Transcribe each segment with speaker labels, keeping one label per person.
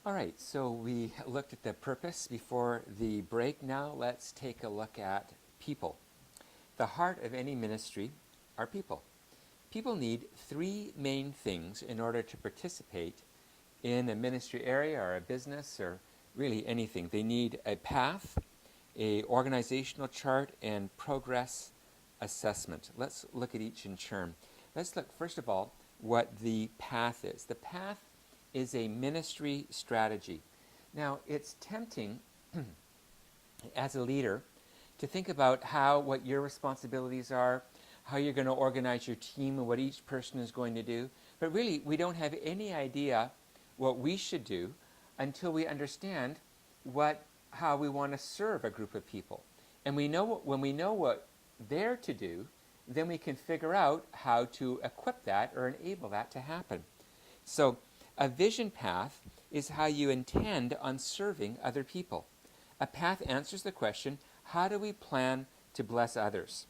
Speaker 1: All right, so we looked at the purpose before the break. Now let's take a look at people. The heart of any ministry are people. People need three main things in order to participate in a ministry area or a business or really anything. They need a path, a organizational chart, and progress assessment. Let's look at each in turn. Let's look, first of all, what the path is. The path is a ministry strategy. Now, it's tempting as a leader to think about what your responsibilities are, how you're going to organize your team, and what each person is going to do. But really, we don't have any idea what we should do until we understand how we want to serve a group of people. And when we know what they're to do, then we can figure out how to equip that or enable that to happen. So a vision path is how you intend on serving other people. A path answers the question, how do we plan to bless others?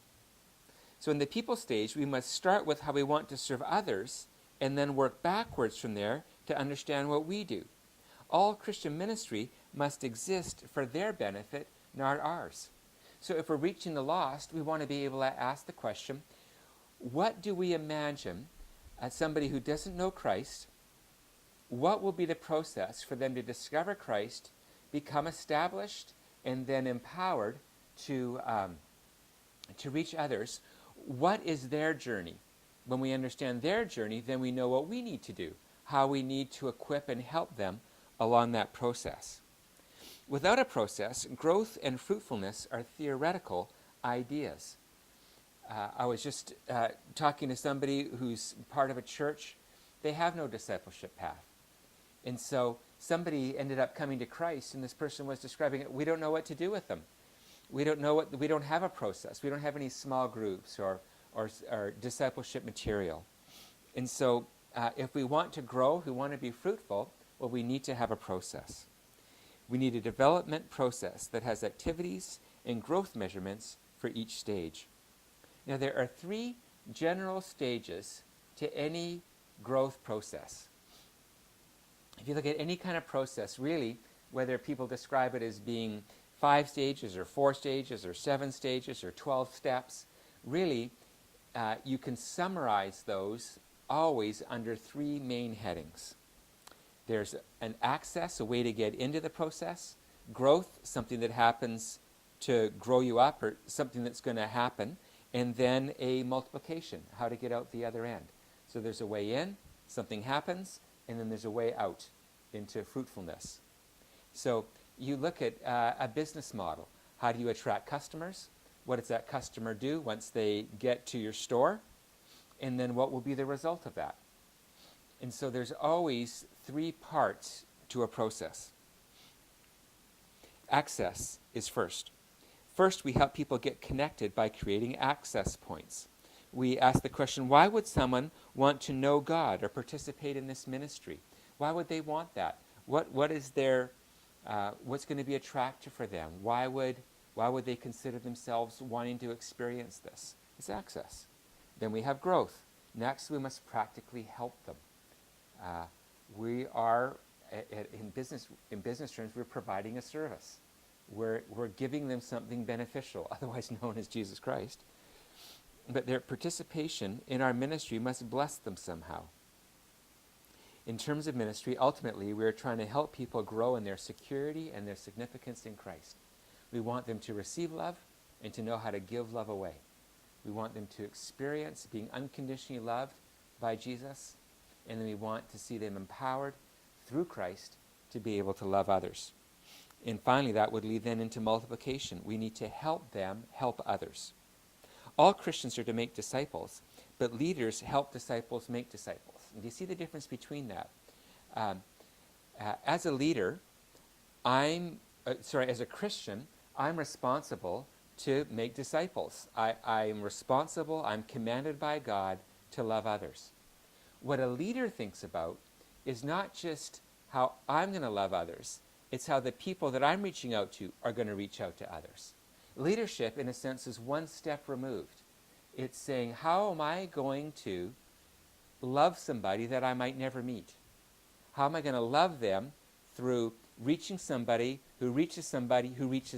Speaker 1: So in the people stage, we must start with how we want to serve others and then work backwards from there to understand what we do. All Christian ministry must exist for their benefit, not ours. So if we're reaching the lost, we want to be able to ask the question, what do we imagine as somebody who doesn't know Christ, what will be the process for them to discover Christ, become established, and then empowered to reach others? What is their journey? When we understand their journey, then we know what we need to do, how we need to equip and help them along that process. Without a process, growth and fruitfulness are theoretical ideas. I was just talking to somebody who's part of a church. They have no discipleship path. And so somebody ended up coming to Christ, and this person was describing it. We don't know what to do with them. We don't have a process. We don't have any small groups or discipleship material. And so if we want to grow, if we want to be fruitful, well, we need to have a process. We need a development process that has activities and growth measurements for each stage. Now, there are three general stages to any growth process. If you look at any kind of process, really, whether people describe it as being 5 stages or 4 stages or 7 stages or 12 steps, really, you can summarize those always under 3 main headings. There's an access, a way to get into the process. Growth, something that happens to grow you up or something that's going to happen. And then a multiplication, how to get out the other end. So there's a way in, something happens, and then there's a way out into fruitfulness. So you look at a business model. How do you attract customers? What does that customer do once they get to your store? And then what will be the result of that? And so there's always 3 parts to a process. Access is first. First, we help people get connected by creating access points. We ask the question, why would someone want to know God or participate in this ministry? Why would they want that? What is their, what's going to be attractive for them? Why would they consider themselves wanting to experience this? It's access. Then we have growth. Next, we must practically help them. We are, in business terms, we're providing a service. We're giving them something beneficial, otherwise known as Jesus Christ. But their participation in our ministry must bless them somehow. In terms of ministry, ultimately, we're trying to help people grow in their security and their significance in Christ. We want them to receive love and to know how to give love away. We want them to experience being unconditionally loved by Jesus, and then we want to see them empowered through Christ to be able to love others. And finally, that would lead then into multiplication. We need to help them help others. All Christians are to make disciples, but leaders help disciples make disciples. And do you see the difference between that? As a leader, as a Christian, I'm responsible to make disciples. I'm responsible, I'm commanded by God to love others. What a leader thinks about is not just how I'm going to love others, it's how the people that I'm reaching out to are going to reach out to others. Leadership, in a sense, is one step removed. It's saying, how am I going to love somebody that I might never meet? How am I going to love them through reaching somebody who reaches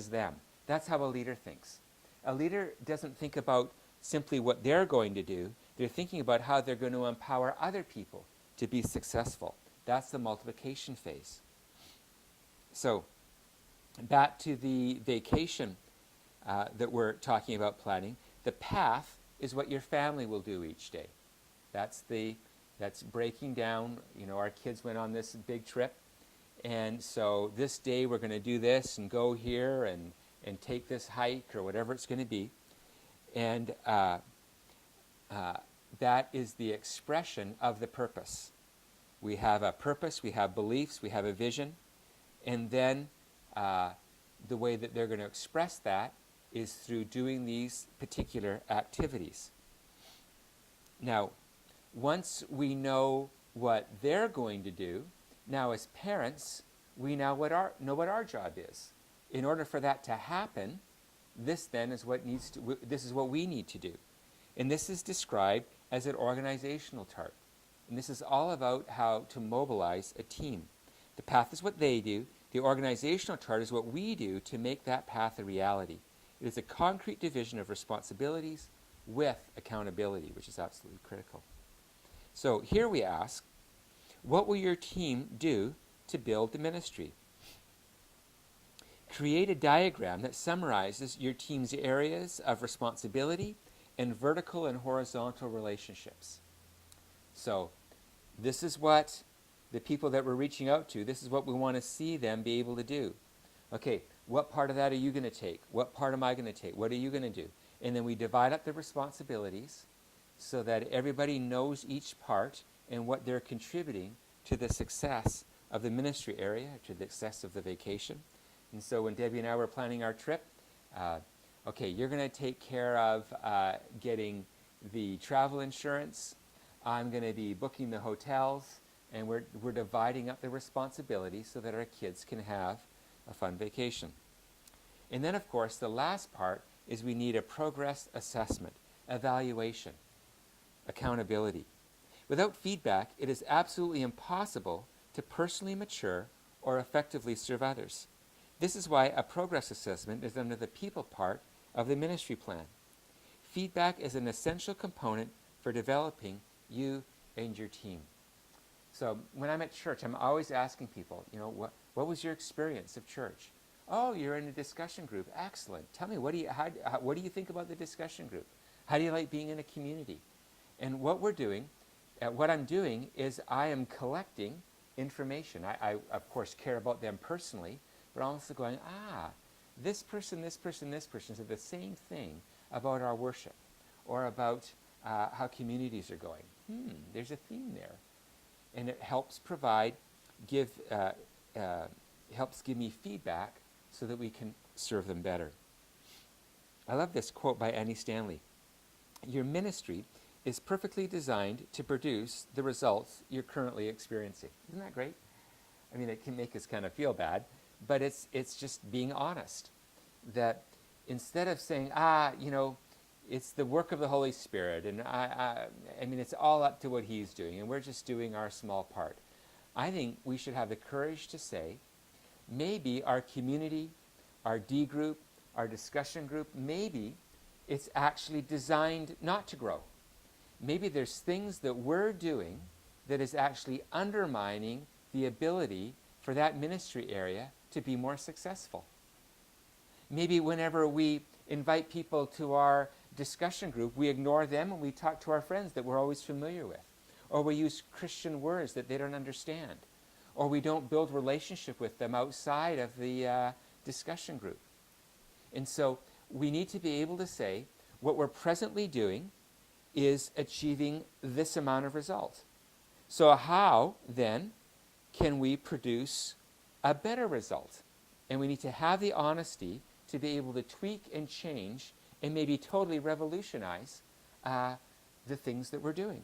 Speaker 1: them. That's how a leader thinks. A leader doesn't think about simply what they're going to do. They're thinking about how they're going to empower other people to be successful. That's the multiplication phase. So, back to the vacation that we're talking about planning. The path is what your family will do each day. That's breaking down. You know, our kids went on this big trip, and so this day we're going to do this and go here and take this hike or whatever it's going to be. And that is the expression of the purpose. We have a purpose, we have beliefs, we have a vision, and then the way that they're going to express that is through doing these particular activities. Now, once we know what they're going to do, now as parents, we know what our job is. In order for that to happen, this then is this is what we need to do. And this is described as an organizational chart. And this is all about how to mobilize a team. The path is what they do. The organizational chart is what we do to make that path a reality. It is a concrete division of responsibilities with accountability, which is absolutely critical. So here we ask, what will your team do to build the ministry? Create a diagram that summarizes your team's areas of responsibility and vertical and horizontal relationships. So this is what the people that we're reaching out to, this is what we want to see them be able to do. Okay, what part of that are you going to take? What part am I going to take? What are you going to do? And then we divide up the responsibilities so that everybody knows each part and what they're contributing to the success of the ministry area, to the success of the vacation. And so when Debbie and I were planning our trip, okay, you're going to take care of getting the travel insurance. I'm going to be booking the hotels, and we're dividing up the responsibilities so that our kids can have a fun vacation. And then, of course, the last part is we need a progress assessment, evaluation, accountability. Without feedback, it is absolutely impossible to personally mature or effectively serve others. This is why a progress assessment is under the people part of the ministry plan. Feedback is an essential component for developing you and your team. So when I'm at church, I'm always asking people, you know, what was your experience of church? Oh, you're in a discussion group. Excellent. Tell me, what do you think about the discussion group? How do you like being in a community? And what I'm doing is I am collecting information. I of course care about them personally, but I'm also going, this person said the same thing about our worship or about how communities are going. There's a theme there. And it helps helps give me feedback so that we can serve them better. I love this quote by Annie Stanley. Your ministry is perfectly designed to produce the results you're currently experiencing. Isn't that great? I mean, it can make us kind of feel bad, but it's just being honest. That instead of saying, it's the work of the Holy Spirit, and I mean, it's all up to what He's doing, and we're just doing our small part. I think we should have the courage to say, maybe our community, our D group, our discussion group, maybe it's actually designed not to grow. Maybe there's things that we're doing that is actually undermining the ability for that ministry area to be more successful. Maybe whenever we invite people to our discussion group, we ignore them and we talk to our friends that we're always familiar with. Or we use Christian words that they don't understand. Or we don't build relationship with them outside of the discussion group. And so we need to be able to say, what we're presently doing is achieving this amount of result. So how, then, can we produce a better result? And we need to have the honesty to be able to tweak and change and maybe totally revolutionize the things that we're doing.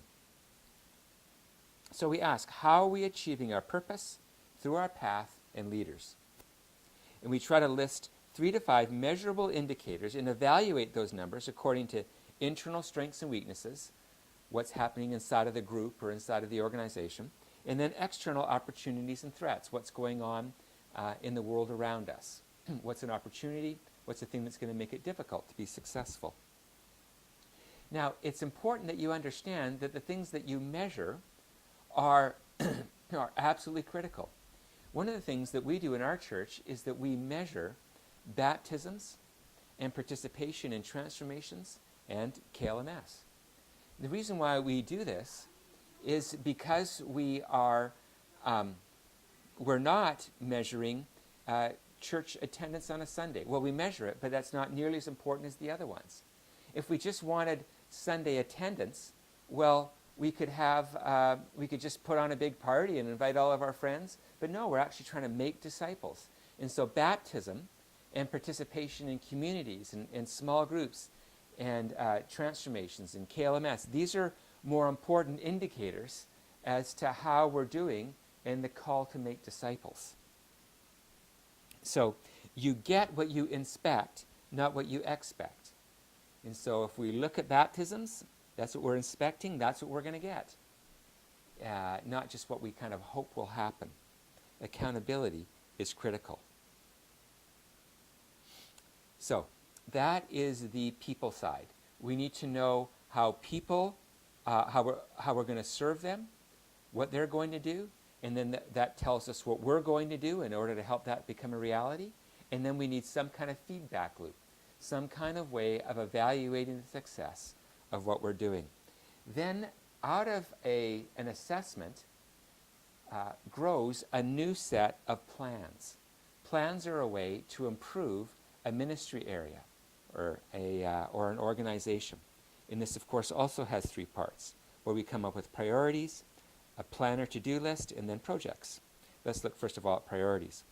Speaker 1: So we ask, how are we achieving our purpose through our path and leaders? And we try to list 3 to 5 measurable indicators and evaluate those numbers according to internal strengths and weaknesses, what's happening inside of the group or inside of the organization, And then external opportunities and threats. What's going on in the world around us? What's an opportunity? What's the thing that's going to make it difficult to be successful? Now, it's important that you understand that the things that you measure are, are absolutely critical. One of the things that we do in our church is that we measure baptisms and participation in transformations and KLMS. The reason why we do this is because we're not measuring church attendance on a Sunday. Well, we measure it, but that's not nearly as important as the other ones. If we just wanted Sunday attendance, well, we could just put on a big party and invite all of our friends. But no, we're actually trying to make disciples. And so baptism and participation in communities and small groups and transformations and KLMS, these are more important indicators as to how we're doing in the call to make disciples. So you get what you inspect, not what you expect. And so if we look at baptisms, that's what we're inspecting, that's what we're going to get. Not just what we kind of hope will happen. Accountability is critical. So that is the people side. We need to know how people, how we're going to serve them, what they're going to do, and then that tells us what we're going to do in order to help that become a reality. And then we need some kind of feedback loop, some kind of way of evaluating the success of what we're doing. Then out of an assessment grows a new set of plans. Plans are a way to improve a ministry area or an organization. And this, of course, also has three parts, where we come up with priorities, a plan or to-do list, and then projects. Let's look first of all at priorities.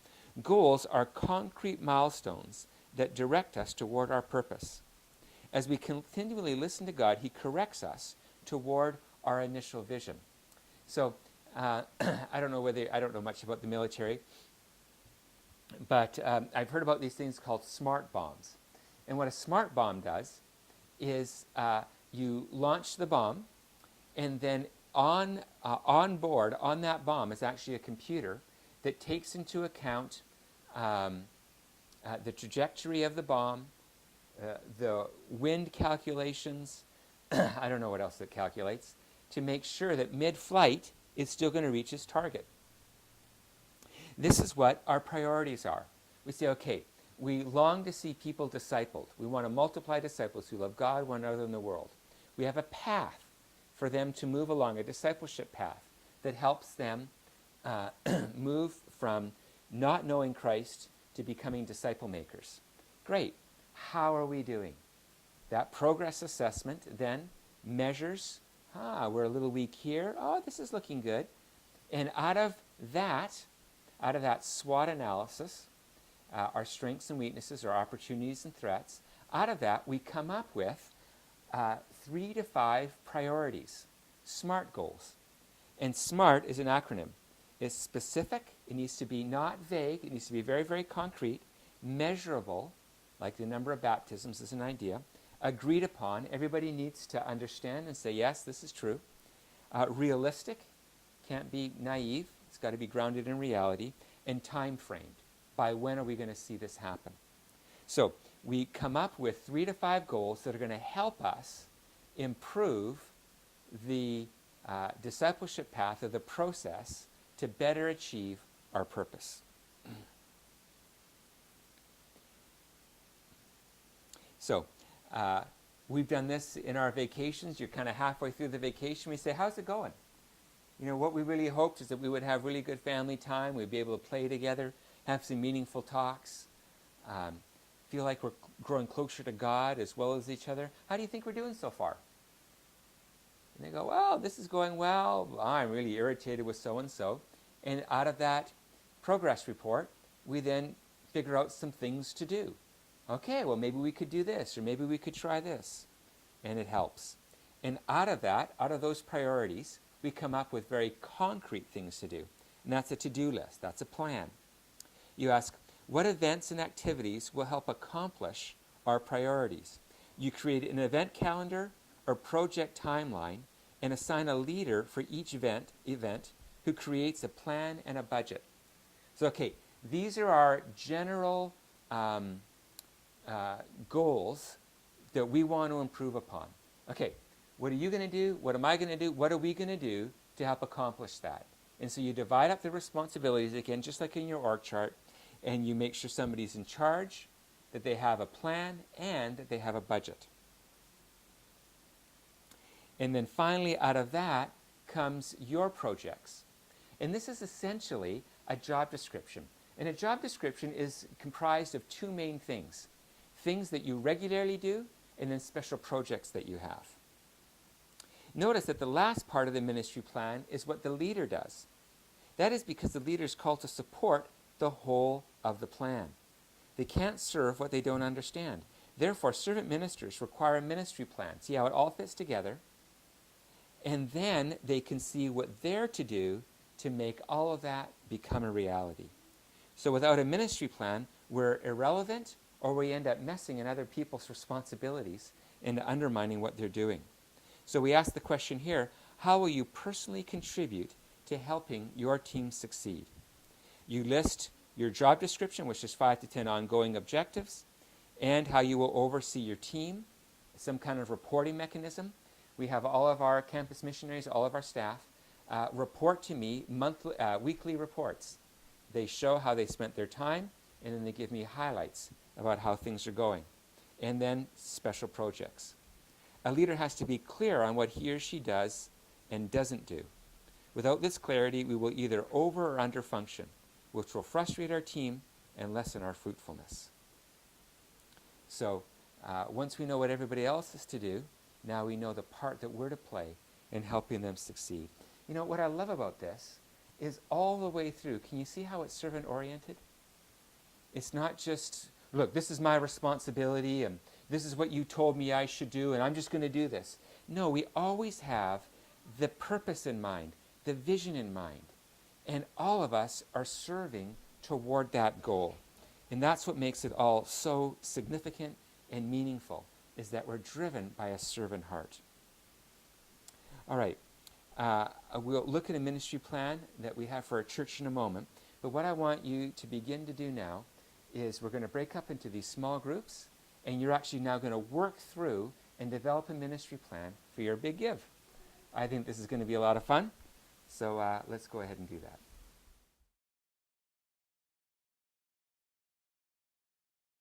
Speaker 1: Goals are concrete milestones that direct us toward our purpose. As we continually listen to God, He corrects us toward our initial vision. So I don't know much about the military, but I've heard about these things called smart bombs. And what a smart bomb does is you launch the bomb, and then on board, on that bomb, is actually a computer that takes into account the trajectory of the bomb, the wind calculations, I don't know what else it calculates, to make sure that mid-flight it's still going to reach its target. This is what our priorities are. We say, okay, we long to see people discipled. We want to multiply disciples who love God, one another, and the world. We have a path for them to move along, a discipleship path that helps them move from not knowing Christ to becoming disciple makers. Great. How are we doing? That progress assessment then measures, we're a little weak here. Oh, this is looking good. And out of that SWOT analysis, our strengths and weaknesses, our opportunities and threats, out of that we come up with 3 to 5 priorities, SMART goals. And SMART is an acronym. It's specific, it needs to be not vague, it needs to be very, very concrete, measurable, like the number of baptisms is an idea, agreed upon, everybody needs to understand and say, yes, this is true. Realistic, can't be naive, it's got to be grounded in reality, and time framed. By when are we going to see this happen? So we come up with 3 to 5 goals that are going to help us improve the discipleship path of the process to better achieve our purpose. So we've done this in our vacations. You're kind of halfway through the vacation. We say, how's it going? You know, what we really hoped is that we would have really good family time. We'd be able to play together, have some meaningful talks, feel like we're growing closer to God as well as each other. How do you think we're doing so far? And they go, well, this is going well. I'm really irritated with so-and-so. And out of that progress report, we then figure out some things to do. Okay, well, maybe we could do this, or maybe we could try this. And it helps. And out of that, out of those priorities, we come up with very concrete things to do. And that's a to-do list. That's a plan. You ask, what events and activities will help accomplish our priorities? You create an event calendar or project timeline and assign a leader for each event who creates a plan and a budget. So, okay, these are our general goals that we want to improve upon. Okay, what are you going to do? What am I going to do? What are we going to do to help accomplish that? And so you divide up the responsibilities, again, just like in your org chart, and you make sure somebody's in charge, that they have a plan, and that they have a budget. And then finally, out of that comes your projects. And this is essentially a job description. And a job description is comprised of two main things. Things that you regularly do, and then special projects that you have. Notice that the last part of the ministry plan is what the leader does. That is because the leader is called to support the whole of the plan. They can't serve what they don't understand. Therefore, servant ministers require a ministry plan. See how it all fits together? And then they can see what they're to do to make all of that become a reality. So without a ministry plan, we're irrelevant, or we end up messing in other people's responsibilities and undermining what they're doing. So we ask the question here, how will you personally contribute to helping your team succeed? You list your job description, which is 5 to 10 ongoing objectives, and how you will oversee your team, some kind of reporting mechanism. We have all of our campus missionaries, all of our staff, report to me weekly reports. They show how they spent their time, and then they give me highlights about how things are going. And then special projects. A leader has to be clear on what he or she does and doesn't do. Without this clarity, we will either over or under function, which will frustrate our team and lessen our fruitfulness. So once we know what everybody else is to do, now we know the part that we're to play in helping them succeed. You know, what I love about this is all the way through, can you see how it's servant-oriented? It's not just, look, this is my responsibility, and this is what you told me I should do, and I'm just going to do this. No, we always have the purpose in mind, the vision in mind. And all of us are serving toward that goal. And that's what makes it all so significant and meaningful, is that we're driven by a servant heart. All right. We'll look at a ministry plan that we have for our church in a moment. But what I want you to begin to do now is we're going to break up into these small groups, and you're actually now going to work through and develop a ministry plan for your big give. I think this is going to be a lot of fun. So let's go ahead and do that.